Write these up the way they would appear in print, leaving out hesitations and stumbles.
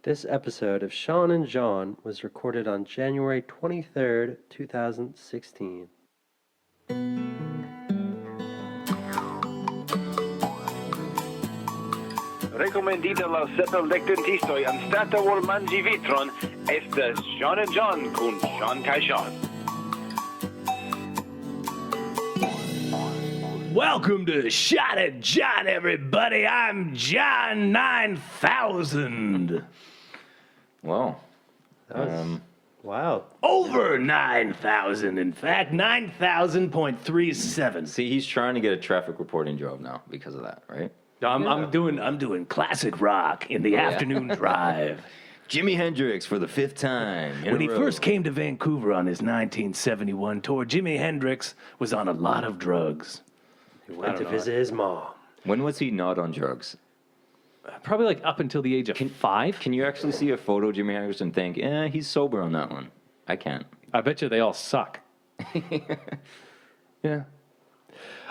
This episode of Sean and John was recorded on January 23rd, 2016. Recomendita la sepellectentistoi anstata vol mangi vitron estas Sean and John kun Sean kai Sean. Welcome to Shot at John, everybody. I'm John 9000. Wow. Wow. Over 9,000, in fact, 9,000.37. See, he's trying to get a traffic reporting job now because of that, right? I'm doing classic rock in the afternoon drive. Jimi Hendrix for the 5th time. When he first came to Vancouver on his 1971 tour, Jimi Hendrix was on a lot of drugs. He went to visit his mom. When was he not on drugs? Probably like up until the age of 5. Can you actually see a photo of Jimi Hendrix and think, he's sober on that one? I can't. I bet you they all suck. Yeah.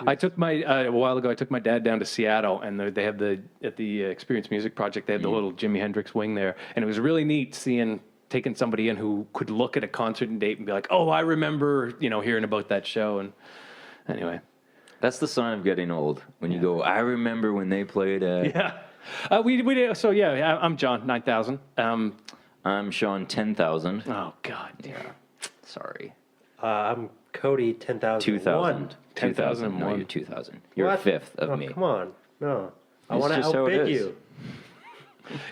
I took my a while ago. I took my dad down to Seattle, and they have at the Experience Music Project. They had the little Jimi Hendrix wing there, and it was really neat taking somebody in who could look at a concert and date and be like, "Oh, I remember, hearing about that show." And anyway, That's the sign of getting old. When you go, I remember when they played at... yeah, we did. So yeah, I'm John 9000. I'm Sean 10,000. Oh God, Yeah. Sorry. I'm Cody 10,001. 2,000. 10,001. No, you're 2,000. You're What? a fifth of Oh, me. Come on. No. I It's want to just how it outbid is. you.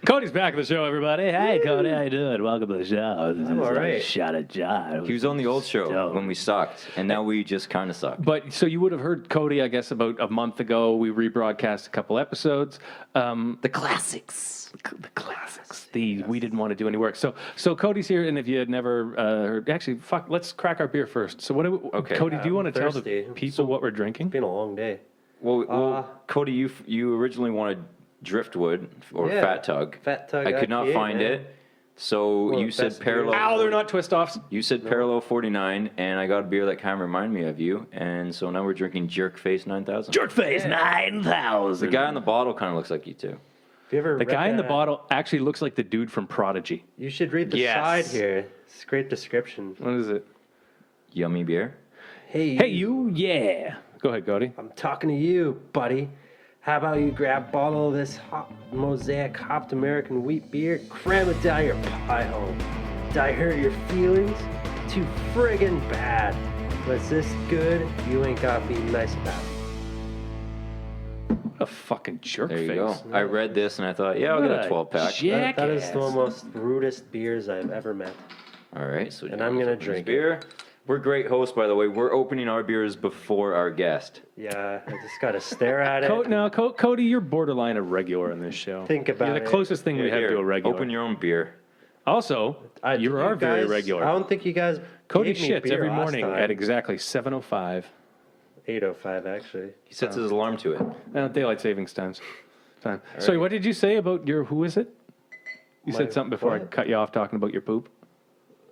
Cody's back at the show, everybody. Hey, Cody, how you doing? Welcome to the show. This I'm is all right. Shot at John. He was on the old show when we sucked, and now we just kind of suck. But so you would have heard Cody, I guess, about a month ago. We rebroadcast a couple episodes. The classics. The classics. We didn't want to do any work. So Cody's here, and if you had never heard, actually, let's crack our beer first. So Okay. Cody, do you want to tell thirsty. the people what we're drinking? It's been a long day. Well, Cody, you originally wanted Driftwood or Yeah, Fat Tug. Fat Tug I could not IPA, find man. it. So Well, you said best beer. Parallel. Ow, they're not twist-offs. You said Parallel 49, and I got a beer that kind of reminded me of you. And so now we're drinking Jerkface 9000. Jerkface 9,000. The guy on the bottle kind of looks like you too. Have you ever The read guy in the that? bottle actually looks like the dude from Prodigy. You should read the Yes. side here. It's a great description. What is it? Yummy beer. Hey, you, yeah. Go ahead, Cody. I'm talking to you, buddy. How about you grab a bottle of this Mosaic hopped American wheat beer, cram it down your pie hole. Did I hurt your feelings? Too friggin' bad. Was this good? You ain't gotta be nice about it. What a fucking jerk There you face. go. I read this and I thought, yeah, I'll What get a a 12-pack. That is jackass. the most rudest beers I've ever met. All right. So And I'm gonna this drink it. beer. We're great hosts, by the way. We're opening our beers before our guest. Yeah, I just gotta stare at it. Cody, you're borderline a regular in this show. Think about You're the it. closest thing we have Here, to a regular. Open your own beer. Also, you are very regular. I don't think you guys. Cody gave me shits beer every last morning time. at exactly 7:05. 8:05 actually. He sets his alarm to it. Daylight savings time. Sorry, what did you say about your? Who is it? You My said something before I what? cut you off talking about your poop.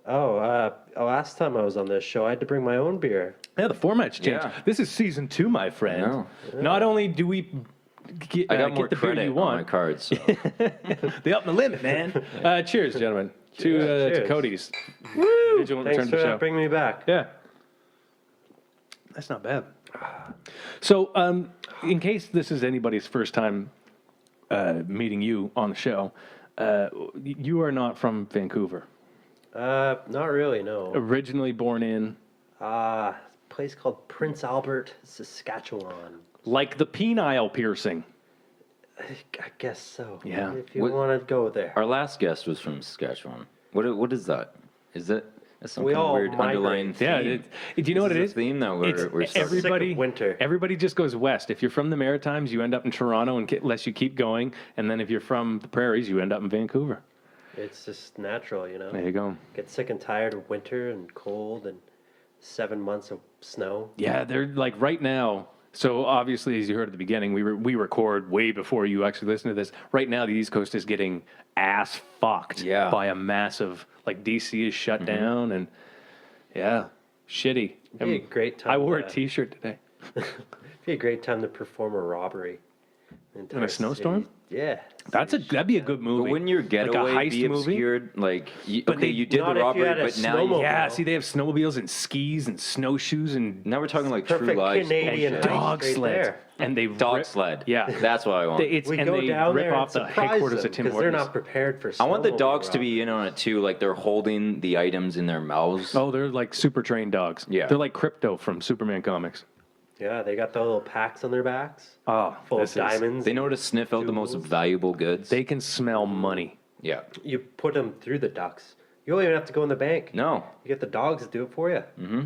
Last time I was on this show, I had to bring my own beer. Yeah, the format's changed. Yeah. This is season 2, my friend. know. Not only do we get, I got more get the beer credit you on my want, card. So. they up the limit, man. Cheers, gentlemen, to Cheers. Cody's. Woo! Vigilant Thanks return to for the show. bringing me back. Yeah. That's not bad. So, in case this is anybody's first time meeting you on the show, you are not from Vancouver. Not really, no. Originally born in, A place called Prince Albert, Saskatchewan. like the penile piercing. I guess so. Yeah. If you What- want to go there. Our last guest was from Saskatchewan. What is that? Is that that's some We kind of all weird migrate. underlying theme? Yeah, do you know what it This is? a theme that It's we're stuck. everybody. Sick of winter. Everybody just goes west. If you're from the Maritimes, you end up in Toronto, unless you keep going. And then if you're from the prairies, you end up in Vancouver. It's just natural, There you go. Get sick and tired of winter and cold and 7 months of snow. Yeah, they're like right now. So obviously, as you heard at the beginning, we record way before you actually listen to this. Right now, the East Coast is getting ass fucked Yeah. by a massive, like DC is shut down, and yeah, shitty. It'd be a great time. I wore a to- T-shirt today. It'd be a great time to perform a robbery. In a snowstorm? Yeah. That'd be a good movie. But wouldn't your getaway like a heist be movie? obscured? Like, But you did not the if you robbery, had a but now snowmobile. Yeah, see, they have snowmobiles and skis and snowshoes and now we're talking like True Perfect Lies. Canadian bullshit. heist. dog right sleds. there. And they Dog rip- sled. Yeah. That's what I want. and We they go down rip there off and the surprise headquarters them of Tim because they're Hortons. not prepared for. I want the snowmobile dogs to robbery. be in on it too, like they're holding the items in their mouths. Oh, they're like super trained dogs. Yeah. They're like Crypto from Superman comics. Yeah, they got the little packs on their backs, Oh, full of this is- diamonds. They know how to sniff out the most valuable goods. They can smell money. Yeah. You put them through the ducks. You don't even have to go in the bank. No. You get the dogs to do it for you. Mm-hmm.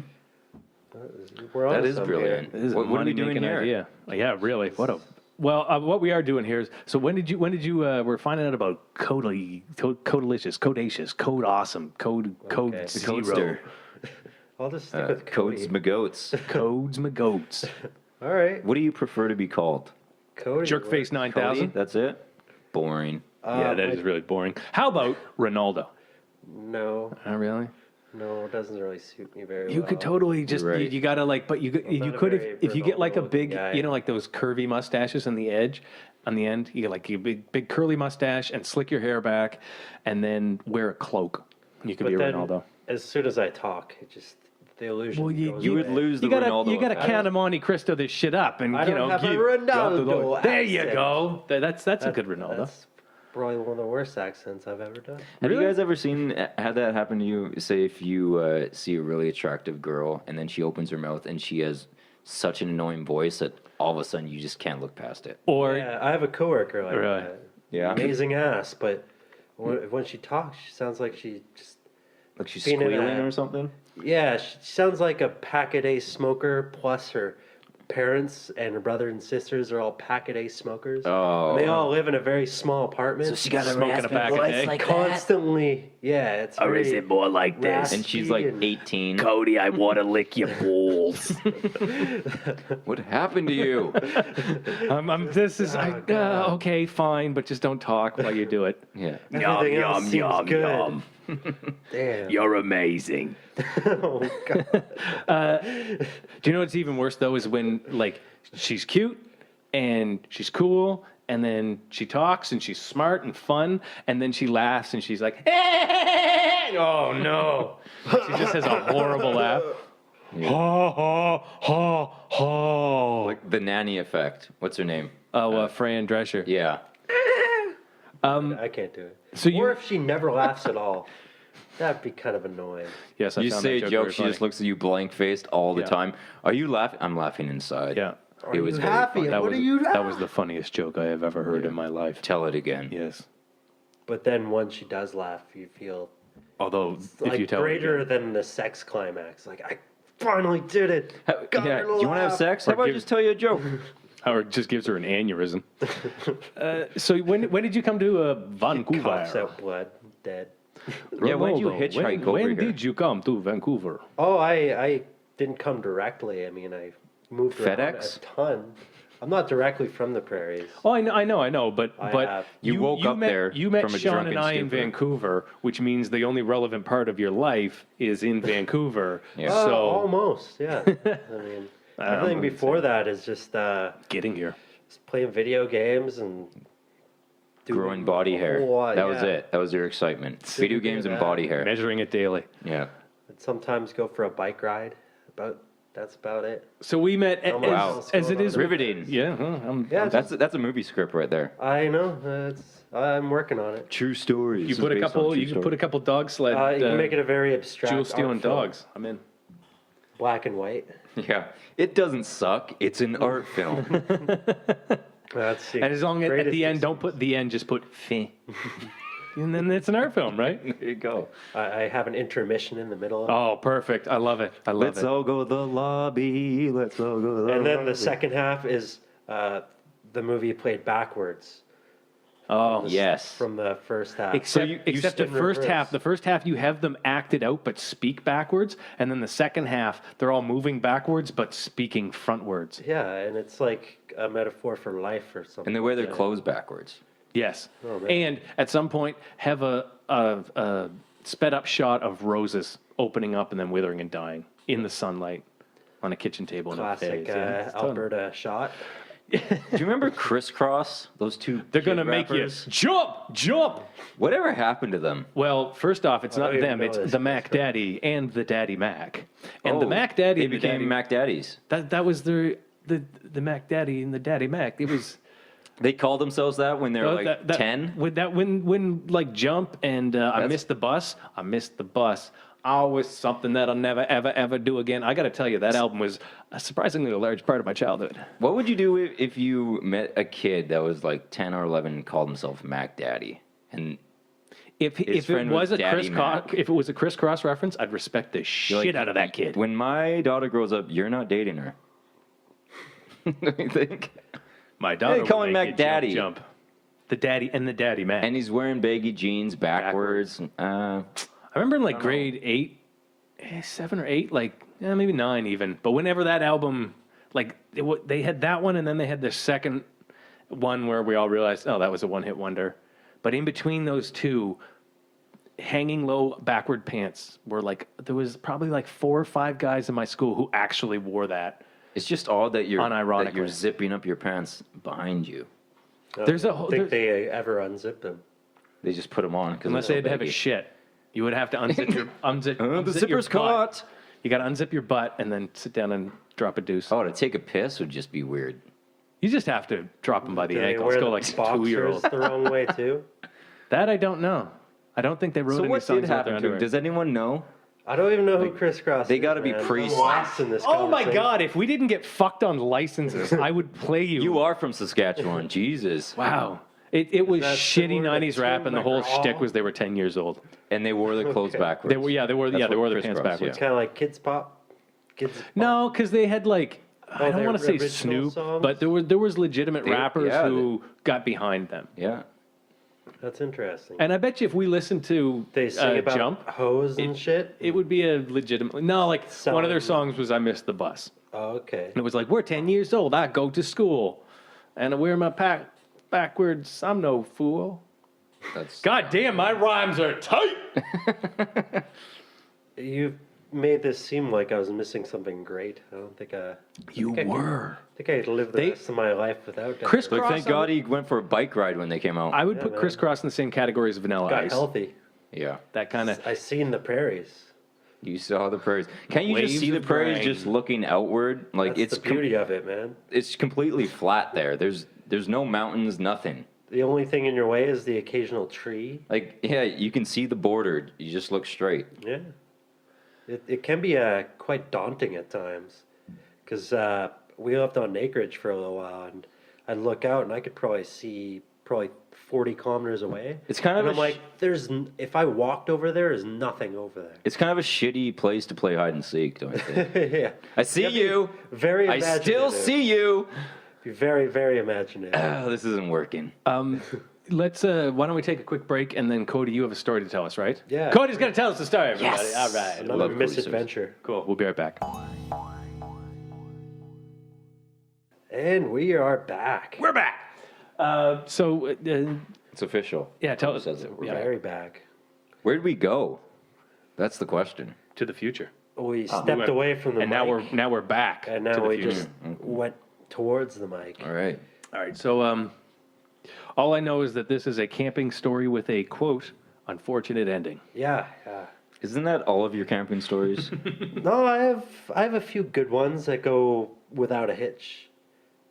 We're on That to is something brilliant. here. This is a What are we doing money-making here? idea. Yeah, really. What we are doing here is, so when did you, we're finding out about Codelicious, Codacious, Code Awesome, Code Okay. Zero, Codester. I'll just stick with Cody. Codes McGoats. Codes McGoats, All right, What do you prefer to be called? Cody. Jerkface Cody? 9000. That's it? Boring. Yeah, that is really boring. How about Ronaldo? No, Oh, really? no, it doesn't really suit me very well. You could totally just You're right. you gotta like, but you not a could very if you get like a Ronaldo big, guy. like those curvy mustaches on the edge, on the end, you get like a big curly mustache and slick your hair back, and then wear a cloak. You could But be a then, Ronaldo. as soon as I talk, it just the illusion. Well, goes You would away. lose the You gotta Ronaldo. Count of Monte Cristo this shit up, and I you don't know, have a drop the Ronaldo load. There you accent. go. That's a good Ronaldo. That's probably one of the worst accents I've ever done. Have Really? you guys ever had that happen to you? Say if you see a really attractive girl and then she opens her mouth and she has such an annoying voice that all of a sudden you just can't look past it. Or Yeah, I have a coworker like Really? that. Yeah. Amazing ass, but when she talks, she sounds like she just Like she's Being in squealing a- or something? yeah, she sounds like a pack-a-day smoker. Plus her parents and her brother and sisters are all pack-a-day smokers. Oh. And they all live in a very small apartment. smoking a pack a day. Constantly, yeah, it's Or is it more like this? raspy And she's like and- 18. Cody, I want to lick your balls. What happened to you? this is okay, fine, but just don't talk while you do it. Yeah. Yum, Everything else yum, seems yum, good. yum. Damn. You're amazing. Oh, God. Do you know what's even worse though is when like she's cute and she's cool and then she talks and she's smart and fun and then she laughs and she's like, oh no, she just has a horrible laugh. Ha ha ha ha. Like the nanny effect. What's her name? Fran Drescher. Yeah. I can't do it. So you- or if she never laughs at all, that'd be kind of annoying. Yes, I You found say that a joke joke, very she funny. just looks at you blank faced all the Yeah. time. Are you laughing? I'm laughing inside. Yeah. Are It was you very happy? funny. What are you? That was the funniest joke I have ever heard in my life. Tell it again. Yes. But then once she does laugh, you feel Although, like if you tell her greater again- than the sex climax. Like I finally did it. Got Yeah. her Do you want to have laugh. sex? How about I give- just tell you a joke? or it just gives her an aneurysm. So when did you come to Vancouver? Coughs out blood, dead. Yeah, when did you Ronaldo, hitchhike over when here? did you come to Vancouver? Oh, I didn't come directly. I mean, I moved around FedEx? a ton. I'm not directly from the prairies. Oh, I know, but have. You woke up met, there You met from a Sean drunken and I in stupor. Vancouver, which means the only relevant part of your life is in Vancouver. Yeah. So Almost, yeah. I mean, everything before that is just getting here. playing video games and doing Growing body a hair. whole lot, That was yeah. it. That was your excitement. Video games and that. body hair. Measuring it daily. Yeah. I'd sometimes go for a bike ride. That's about it. So we met Not much else as going it is. on. Riveting. Yeah, Yeah, That's a movie script right there. I know. I'm working on it. True stories. you put a couple. You can put a couple dog sled. You can make it a very abstract. jewel stealing art film. dogs. I'm in. Black and white. Yeah. It doesn't suck. It's an art film. That's the And as long as at greatest the end, don't put the end, just put fin. And then it's an art film, right? There you go. I have an intermission in the middle of it. Oh, perfect. I love it. I love Let's it. all go to the lobby. Let's all go to the And then lobby. the second half is the movie played backwards Oh, Yes. from the first half. Except, you except the in first reverse. half. The first half you have them acted out but speak backwards, and then the second half they're all moving backwards but speaking frontwards. Yeah, and it's like a metaphor for life or something. And they wear their Yeah. clothes backwards. Yes, Oh, man. and at some point have a sped up shot of roses opening up and then withering and dying in the sunlight on a kitchen table in a Classic vase. Yeah, it's done. Alberta shot. Do you remember Crisscross? Those two. They're kid gonna make you rappers? jump. Whatever happened to them? Well, first off, it's I not don't even them. know It's this the guy's Mac from. Daddy and the Daddy Mac. And the Oh, Mac Daddy They and the became Daddy Mac Daddies. That was the Mac Daddy and the Daddy Mac. It was They called themselves that when they were like 10. With that when like Jump and I missed the bus. Always something that I'll never ever do again. I got to tell you, that album was surprisingly a large part of my childhood. What would you do if you met a kid that was like 10 or 11 and called himself Mac Daddy? And If it friend was was a Daddy Mac. if it was a crisscross reference, I'd respect the you're shit like, out of that kid. When my daughter grows up, you're not dating her. Don't you think? My daughter They call would him make Mac you Daddy. jump. The Daddy and the Daddy Mac. And he's wearing baggy jeans backwards. I remember in like grade 8, 7 or 8, like maybe 9 even. But whenever that album, like they had that one, and then they had the second one where we all realized, oh, that was a one-hit wonder. But in between those two, hanging low backward pants were like, there was probably like 4 or 5 guys in my school who actually wore that. It's just odd that you're Unironically. zipping up your pants behind you. There's a I whole, think there- they ever unzip them. They just put them on because unless they had to have a shit, you would have to unzip your unzip. The unzip your zipper's butt. caught. You got to unzip your butt and then sit down and drop a deuce. Oh, to take a piss would just be weird. You just have to drop them by the Do they ankles. wear Go the like boxers 2-year-old. the wrong way too? That I don't know. I don't think they wrote So any what songs did about happen their to him? underwear. Does anyone know? I don't even know who Crisscross they is. gotta be man. priests. I'm lost in this Oh my conversation. God! If we didn't get fucked on licenses, I would play you. You are from Saskatchewan. Jesus. Wow. It was that shitty similar to 90s rap, Tim and the whole McGraw? shtick was they were 10 years old. And they wore their clothes Okay. backwards. They wore That's they what wore their pants crisscross, backwards. It's kind of like Kids Pop. Kids Pop. No, because they had like I don't their want to say original Snoop, songs? but there was legitimate They- rappers yeah, who got behind them. Yeah. That's interesting. And I bet you if we listened to They sing about Jump, hoes and shit. it would be a legitimate. No, like one of their Sound- songs was "I Missed the Bus." Oh, okay. And it was like, we're 10 years old. I go to school. And I wear my pack backwards. I'm no fool. That's God damn, my rhymes are tight. You made this seem like I was missing something great. I don't think I. You were. I think I'd live the They- rest of my life without that. Chris like, Cross, thank God he went for a bike ride when they came out. I would Yeah, put man. Crisscross in the same category as Vanilla got Ice. healthy. yeah. That kind of. I seen the prairies. You saw the prairies. Can't you just Waves see the of prairies grain. just looking outward? Like That's it's the beauty of it, man. it's completely flat there. There's no mountains, nothing. The only thing in your way is the occasional tree. Like yeah, you can see the border. You just look straight. Yeah. It can be quite daunting at times, because we lived on acreage for a little while, and I'd look out and I could probably see 40 kilometers away. It's kind of and a I'm like, if I walked over there's nothing over It's kind of a shitty place to play hide and seek, don't you think? there. Yeah. I see Gotta be you. Very I imaginative. still see you. Be very, very imaginative. Oh, this isn't working. Let's. Why don't we take a quick break and then Cody, you have a story to tell us, right? Yeah. Cody's gonna tell us the story, everybody. Yes. All right. Another love police misadventure. Cool. We'll be right back. And we are back. We're back. It's official. Yeah, tell Who us. says it? Yeah. Very back. Where'd we go? That's the question. To the future. We stepped away from the and mic. now we're back. And to now the we future. just went towards the mic. All right. All right. So all I know is that this is a camping story with a quote unfortunate ending. Yeah. Isn't that all of your camping stories? No, I have a few good ones that go without a hitch.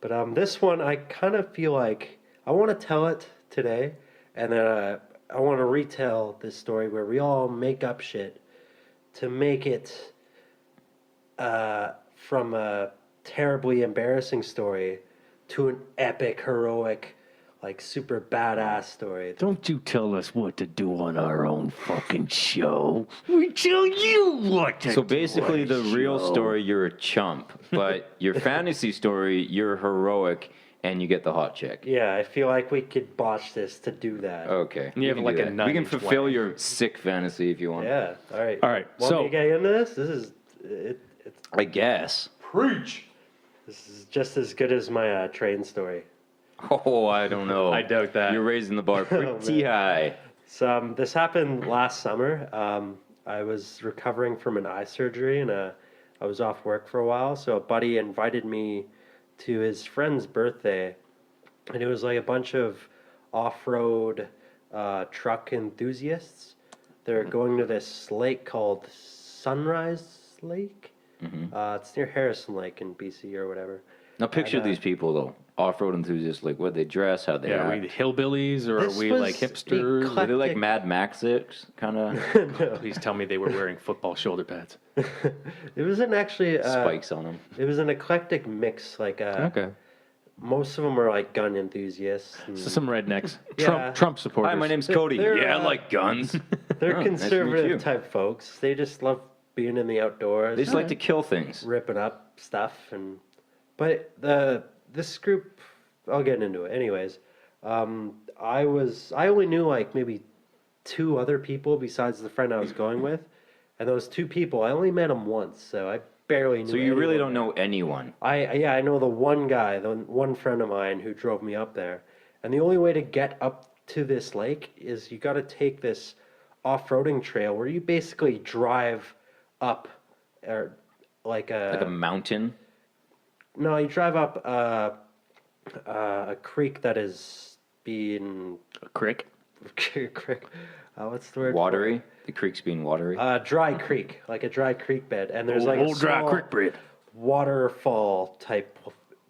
But this one, I kind of feel like I want to tell it today, and then I want to retell this story where we all make up shit to make it from a terribly embarrassing story to an epic, heroic, like super badass story. Don't you tell us what to do on our own fucking show. We tell you what to do. So basically, on the real show. story, you're a chump, but your fantasy story, you're heroic, and you get the hot chick. Yeah, I feel like we could botch this to do that. Okay. You have can like do a that. We can 9-inch fulfill wang. your sick fantasy if you want. Yeah. All right. All right, Want so- me to get into this? This is it's I guess. Preach. this is just as good as my train story. Oh, I don't know. I doubt that. You're raising the bar pretty high. So this happened last summer. I was recovering from an eye surgery, and I was off work for a while. So a buddy invited me to his friend's birthday, and it was like a bunch of off-road truck enthusiasts. They're going to this lake called Sunrise Lake. It's near Harrison Lake in BC or whatever. Now picture these people though, off-road enthusiasts. Like, what they dress, how they Yeah, are act. we hillbillies or are This we was like hipsters? Are they like eclectic. Mad Max-ish kind of Please tell me they were wearing football shoulder pads. It was an actually spikes on them? it was an eclectic mix. Like Okay. most of them are like gun enthusiasts. And So some rednecks. Yeah. Trump supporters. Hi, my name's Cody. they're, Yeah, I uh, like guns. they're nice to meet you. conservative type folks. They just love being in the outdoors. They just like to kill things. ripping up stuff but this group, I'll get into it anyways. I only knew like maybe 2 other people besides the friend I was going with, and those 2 people I only met them once, so I barely knew. So you really anyone don't there. know anyone. I know the one guy, the one friend of mine who drove me up there, and the only way to get up to this lake is you got to take this off-roading trail where you basically drive up, or like Like a mountain. no, you drive up a creek that is being A crick. creek. What's the word? Watery. The creek's being watery. Dry creek, like a dry creek bed, and there's like a old dry small crick bread. waterfall type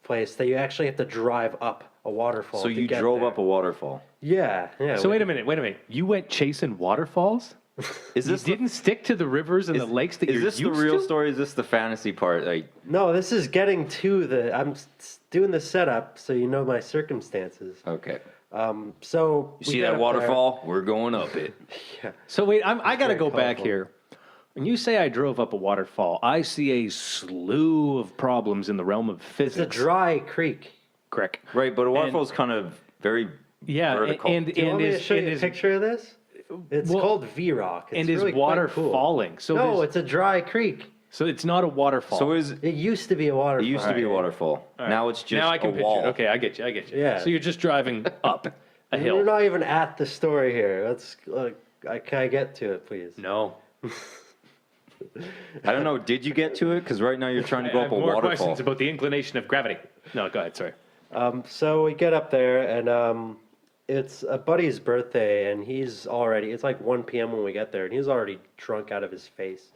place that you actually have to drive up a waterfall. So to you get drove there. up a waterfall. Yeah. So wait a minute. You went chasing waterfalls? Is You this didn't stick to the rivers and the lakes that is you're this the used real to? story? Is this the fantasy part? Like, No, this is getting to the. I'm doing the setup so you know my circumstances. okay, So you see that waterfall? We're going up it. So wait, I got to Very go back colorful. here. When you say I drove up a waterfall, I see a slew of problems in the realm of It's physics. a dry creek. Crick. Right, but a waterfall's kind of very Yeah, vertical. and Do you want me to show you a is, picture of this? It's well, called V-Rock. It's and is really water quite cool. falling? So No, there's- it's a dry creek. so it's not a waterfall. so It used to be a waterfall. it used to be a waterfall. Now it's just now I can a picture wall. it. Okay, I get you. Yeah. So you're just driving up a We're hill. not even at the story here. Let's. Can I get to it, please? No. I don't know. Did you get to it? Because right now you're trying to go I up have a more waterfall. questions about the inclination of gravity. No, go ahead. Sorry. So we get up there, and it's a buddy's birthday, and he's already. It's like 1 p.m. when we get there, and he's already drunk out of his face.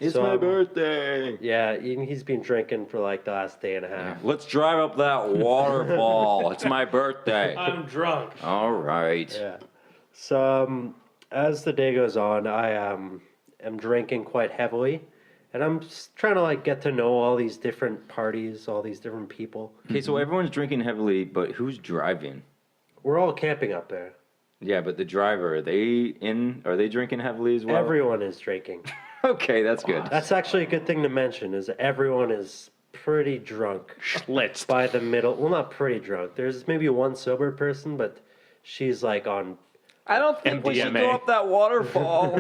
It's So, my birthday. Yeah, he's been drinking for like the last day and a half. Let's drive up that waterfall. It's my birthday. I'm drunk. All right. Yeah. So as the day goes on, I am drinking quite heavily, and I'm just trying to like get to know all these different parties, all these different people. Okay, so everyone's drinking heavily, but who's driving? We're all camping up there. Yeah, but the driver, are they drinking heavily as well? Everyone is drinking. Okay, that's good. That's actually a good thing to mention. Is everyone is pretty drunk Schlitzed. by the middle. Well, not pretty drunk. There's maybe one sober person, but she's like on. I don't think we should MDMA. go up that waterfall.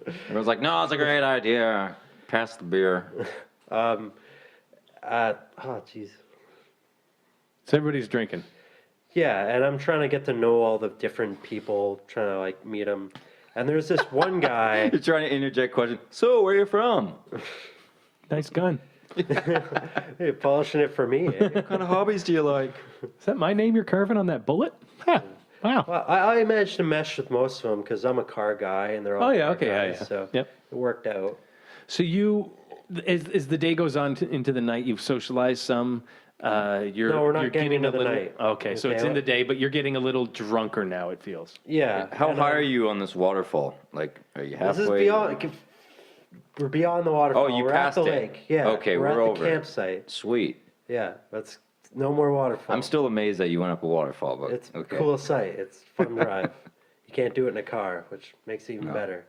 Everyone's like, no, it's a great idea. Pass the beer. Oh, jeez. So everybody's drinking. Yeah, and I'm trying to get to know all the different people, trying to like meet them. And there's this one guy. You're trying to interject question. So, where are you from? Nice gun. Hey, polishing it for me. Eh? What kind of hobbies do you like? Is that my name you're carving on that bullet? Huh. Wow. Well, I managed to mesh with most of them because I'm a car guy, and they're all Oh, yeah, car okay, yeah, guys, yeah. so Yep. it worked out. So you, as the day goes on into the night, you've socialized some. You're No, we're not you're getting getting into a the little. night. Okay, so Okay, it's in well- the day, but you're getting a little drunker now. It feels. Yeah. How and, high are you on this waterfall? Like, are you halfway? This is beyond. We're beyond the waterfall. Oh, you we're passed at the it. lake. Yeah. Okay, we're we're at over the it. campsite. Sweet. Yeah, that's no more waterfall. I'm still amazed that you went up a waterfall, but It's okay. a cool sight. It's fun drive. You can't do it in a car, which makes it even better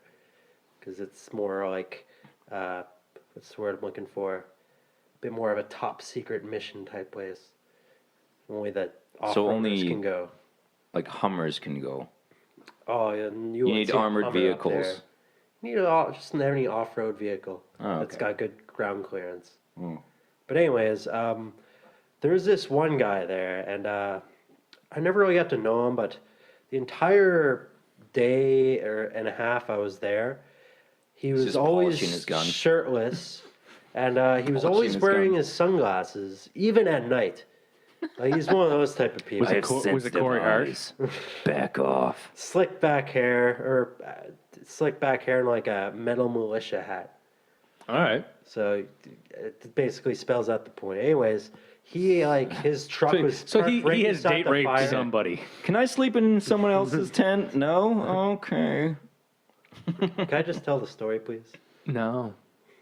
because it's more like what's the word I'm looking for? A bit more of a top secret mission type place. Only that So off-roaders only- can go. Like Hummers can go. Oh, yeah, and You won't need see a armored Hummer up vehicles. there. You need just any off-road vehicle Oh, that's okay. got good ground clearance. Hmm. But anyways, there's this one guy there, and I never really got to know him, but the entire day and a half I was there, he was just always polishing his gun. shirtless, And he was Watching always his wearing gun. his sunglasses, even at night. He's one of those type of people. Was it Corey Hart? Back off. Slick back hair, and like a metal militia hat. All right. So it basically spells out the point. Anyways, he like his truck was So parked right he has beside date the raped fire. somebody. Can I sleep in someone else's tent? No? Okay. Can I just tell the story, please? No.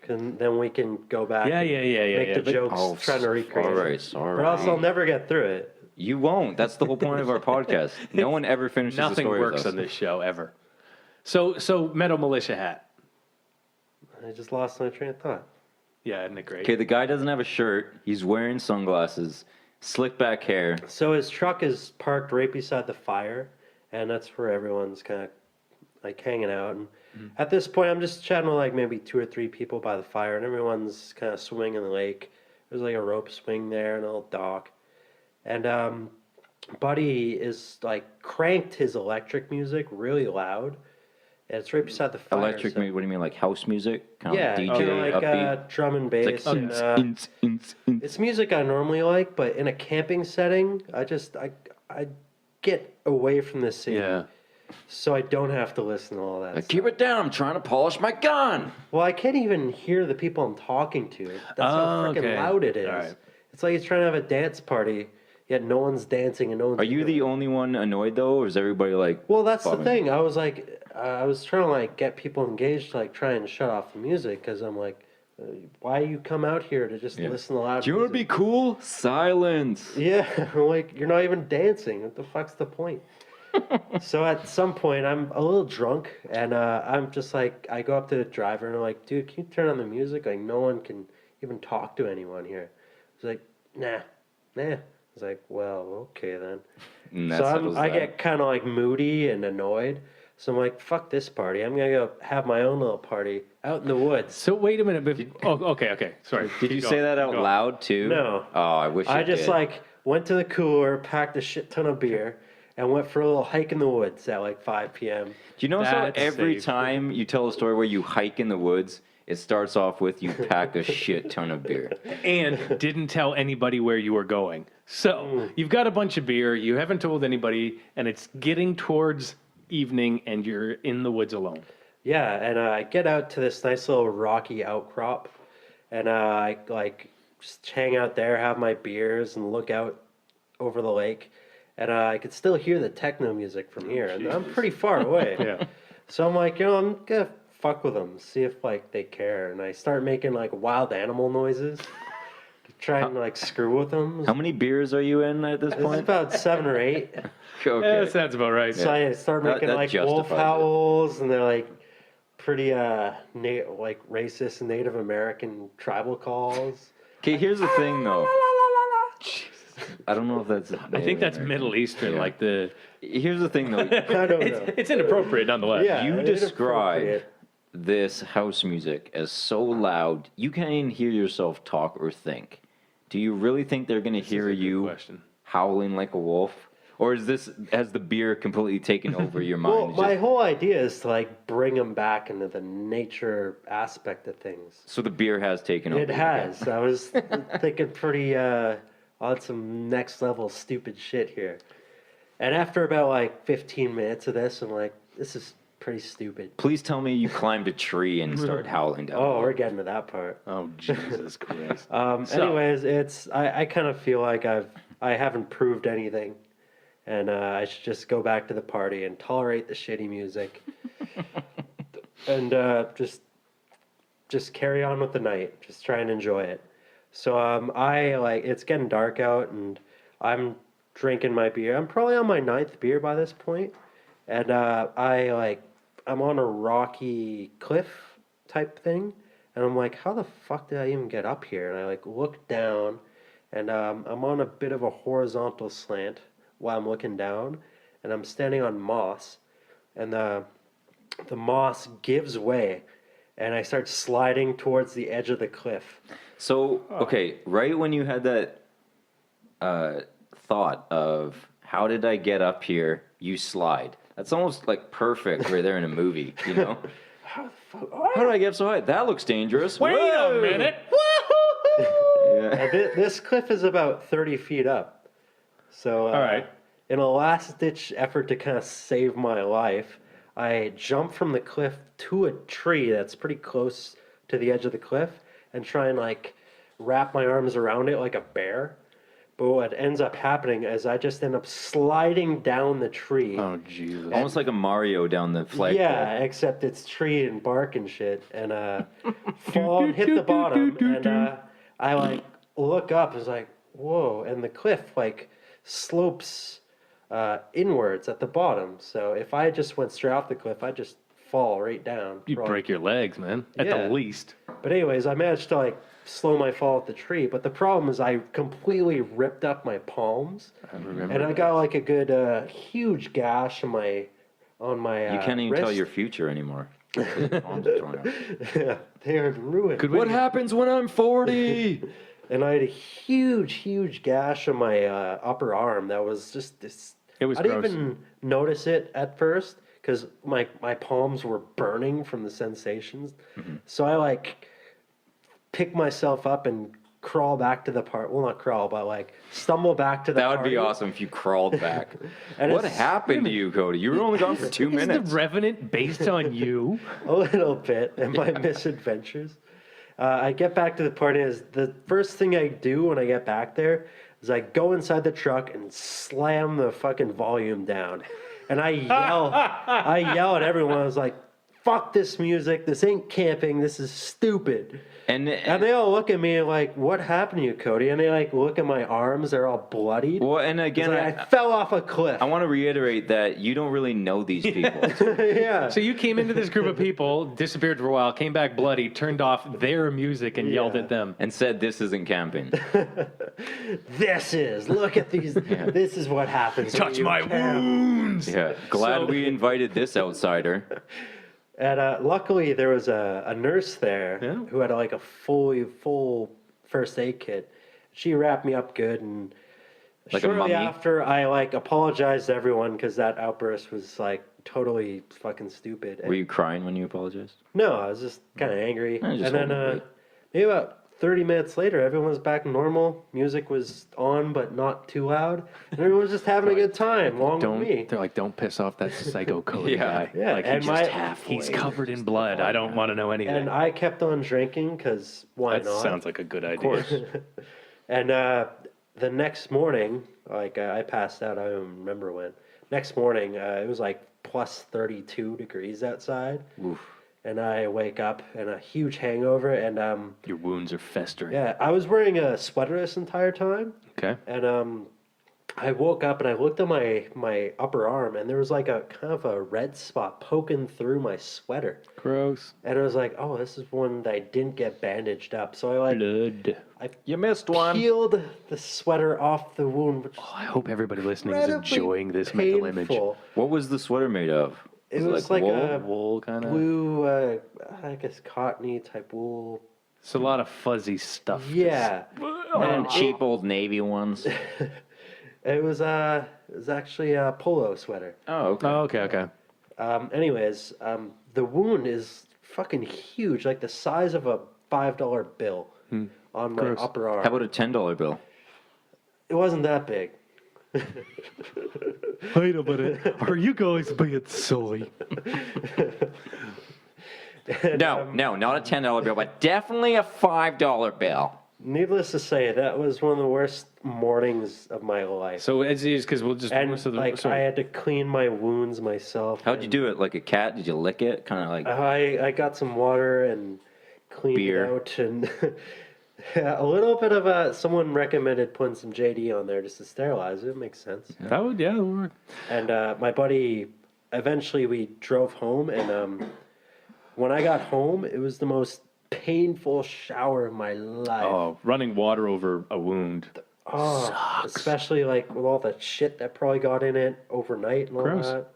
Then we can go back. Yeah, and yeah. Make the jokes trying to recreate. All it. right, sorry. But also, I'll never get through it. You won't. That's the whole point of our podcast. No one ever finishes the Nothing story works with us. on this show ever. So metal militia hat. I just lost my train of thought. Yeah, isn't it great? Okay, the guy doesn't have a shirt. He's wearing sunglasses, slick back hair. So his truck is parked right beside the fire, and that's where everyone's kind of like hanging out. And at this point, I'm just chatting with like maybe 2 or 3 people by the fire, and everyone's kind of swimming in the lake. There's like a rope swing there and a little dock. And Buddy is like cranked his electric music really loud, and it's right beside the fire. Electric so- music, what do you mean, like house music? Kind Yeah, of DJ, kind of like upbeat? drum and It's bass. like, And, it's music I normally like, but in a camping setting, I get away from the city, Yeah. so I don't have to listen to all that. Like, keep it down. I'm trying to polish my gun. Well, I can't even hear the people I'm talking to. That's how freaking okay. loud it is. All right. It's like he's trying to have a dance party, yet no one's dancing and no one's. Are you the only one annoyed, though, or is everybody like... Well, that's the bumming? thing. I was like, I was trying to like get people engaged to like try and shut off the music because I'm like, why you come out here to just Yeah. listen to loud Do you want to be music? cool? Silence. Yeah, like you're not even dancing. What the fuck's the point? So at some point, I'm a little drunk, and I'm just like, I go up to the driver and I'm like, dude, can you turn on the music? Like, no one can even talk to anyone here. He's like, nah. I was like, well, okay then. And that So settles I that. get kind of like moody and annoyed. So I'm like, fuck this party. I'm gonna go have my own little party out in the woods. So wait a minute. Okay. Sorry. Did you say that out loud, too? No. Oh, I wish I you just did. like went to the cooler, packed a shit ton of beer, and went for a little hike in the woods at like 5 p.m. Do you notice how That's every safe. time you tell a story where you hike in the woods, it starts off with you pack a shit ton of beer? And didn't tell anybody where you were going. So you've got a bunch of beer, you haven't told anybody, and it's getting towards evening, and you're in the woods alone. Yeah, and I get out to this nice little rocky outcrop, and I like just hang out there, have my beers, and look out over the lake. And I could still hear the techno music from here, and I'm pretty far away. Yeah. So I'm like, I'm gonna fuck with them, see if like they care. And I start making like wild animal noises to try and like screw with them. How many beers are you in at this It's point? about 7 or 8. Yeah, Okay. that sounds about right. So I start That- making that like wolf justifies it. howls, and they're like pretty like racist Native American tribal calls. Okay, here's the thing, though. I don't know if that's... I think that's Middle Eastern, Yeah. like the. Here's the thing, though. I don't know. It's inappropriate nonetheless. Yeah. You it is describe appropriate. this house music as so loud, you can't even hear yourself talk or think. Do you really think they're going to hear a good you question. howling like a wolf? Or has the beer completely taken over your mind? Well, It's my just- whole idea is to like bring them back into the nature aspect of things. so the beer has taken over. It has. I was thinking pretty on some next level stupid shit here. And after about like 15 minutes of this, I'm like, this is pretty stupid. Please tell me you climbed a tree and started howling down. Oh, the we're hill. getting to that part. Oh Jesus Christ! So- Anyways, I kind of feel like I haven't proved anything, and I should just go back to the party and tolerate the shitty music, and just carry on with the night. Just try and enjoy it. So it's getting dark out, and I'm drinking my beer. I'm probably on my 9th beer by this point, and I'm on a rocky cliff type thing. And I'm like, how the fuck did I even get up here? And I like look down, and I'm on a bit of a horizontal slant while I'm looking down, and I'm standing on moss, and the moss gives way, and I start sliding towards the edge of the cliff. So, okay, right when you had that thought of how did I get up here, you slide. That's almost like perfect right there in a movie, you know? How did I get up so high? That looks dangerous. Wait Whoa! a minute! This cliff is about 30 feet up. So, All right. in a last-ditch effort to kind of save my life, I jump from the cliff to a tree that's pretty close to the edge of the cliff and try and like wrap my arms around it like a bear. But what ends up happening is I just end up sliding down the tree. Oh, Jesus. Almost like a Mario down the flagpole. Yeah, except it's tree and bark and shit. And fall and hit the bottom. And I like look up. It's like, whoa. And the cliff like slopes inwards at the bottom. So if I just went straight off the cliff, I'd just fall right down. You'd break your legs, man, at Yeah. the least. But anyways, I managed to like slow my fall at the tree. But the problem is I completely ripped up my palms. I remember. And I got like a good huge gash on my You can't even tell wrist. your future anymore. Your palms are torn out. Yeah, they are ruined. What happens when I'm 40? And I had a huge gash on my upper arm that was just this. It was I didn't gross. even notice it at first because my palms were burning from the sensations. Mm-hmm. So I like pick myself up and crawl back to the part. Well, not crawl, but like stumble back to the. That would be party. awesome if you crawled back. And What it's- happened to you, Cody? You were only gone for 2 Is minutes. the Revenant based on you? A little bit and my misadventures. I get back to the party. Is the first thing I do when I get back there is I go inside the truck and slam the fucking volume down, and I yell at everyone. I was like, "Fuck this music! This ain't camping. This is stupid." And And they all look at me like, "What happened to you, Cody?" And they like look at my arms; they're all bloodied. well, and again, I fell off a cliff. I want to reiterate that you don't really know these people. Yeah. So you came into this group of people, disappeared for a while, came back bloody, turned off their music, and yelled at them. And said this isn't camping. Look at these. This is what happens. Touch my wounds. Yeah, glad So- we invited this outsider. And luckily, there was a nurse there Yeah. who had like a full first aid kit. She wrapped me up good, and Like a shortly mummy? after, I like apologized to everyone because that outburst was like totally fucking stupid. And Were you crying when you apologized? no, I was just kind of angry. I just And then holding it. maybe about 30 minutes later, everyone was back normal. Music was on, but not too loud. And everyone was just having a good time along with me. They're like, don't piss off that psycho Cody Yeah. guy. Yeah, like, and he's covered in blood. I don't want to know anything. And I kept on drinking because why that not? sounds like a good idea. And the next morning, like I passed out. I don't remember when. Next morning, it was like plus 32 degrees outside. Oof. And I wake up and a huge hangover. And Your wounds are festering. yeah, I was wearing a sweater this entire time. Okay. And I woke up and I looked at my upper arm, and there was like a kind of a red spot poking through my sweater. Gross. And I was like, oh, this is one that I didn't get bandaged up. So I like Blood. You missed one. peeled the sweater off the wound, which I hope everybody listening is incredibly enjoying this mental image. painful. What was the sweater made of? It was like wool? a Wool kind of. blue, I guess cottony type wool. It's a lot of fuzzy stuff. Yeah, And cheap old Navy ones. it was actually a polo sweater. Oh, okay. Oh, okay. Anyways, the wound is fucking huge, like the size of a $5 bill on my Gross. upper arm. How about a $10 bill? It wasn't that big. Wait a minute. Are you guys being silly? No, not a $10 bill, but definitely a $5 bill. Needless to say, that was one of the worst mornings of my life. So as is, because we'll just. And so the- like sorry. I had to clean my wounds myself. How'd you do it? Like a cat? Did you lick it? Kind of like. I got some water and cleaned Beer. it out, and a little bit of someone recommended putting some JD on there just to sterilize it. It makes sense. that would work. And my buddy, eventually we drove home, and when I got home, it was the most painful shower of my life. Oh, running water over a wound. Oh, especially like with all the shit that probably got in it overnight and all Gross. that.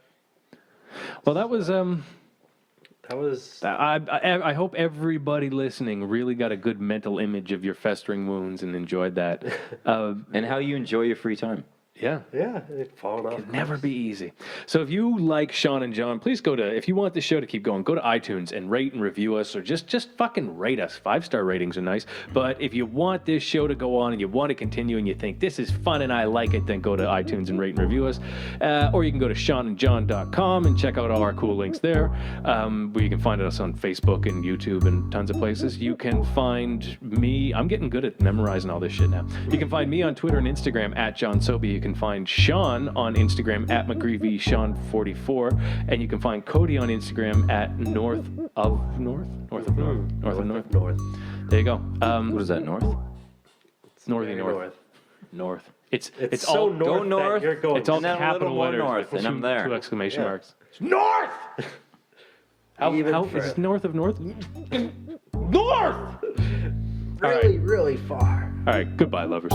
Well, that was. That was I hope everybody listening really got a good mental image of your festering wounds and enjoyed that. And how you enjoy your free time. Yeah. Yeah, it's falling off. Can never be easy. So if you like Sean and John, please go to, if you want the show to keep going, go to iTunes and rate and review us, or just fucking rate us. 5-star ratings are nice. But if you want this show to go on and you want to continue and you think this is fun and I like it, then go to iTunes and rate and review us. Or you can go to seanandjohn.com and check out all our cool links there, where you can find us on Facebook and YouTube and tons of places. You can find me. I'm getting good at memorizing all this shit now. You can find me on Twitter and Instagram at John Sobey. You can find Sean on Instagram at McGreevySean44, and you can find Cody on Instagram at North of North. There you go. What is that, North? Northy Very North. North. It's so all north Go that north. you're going. it's all And then a capital little more letters. north, with and I'm there. 2 exclamation Yeah. marks. North. Even How further. is it north of North? North. Really, really far. All right. Goodbye, lovers.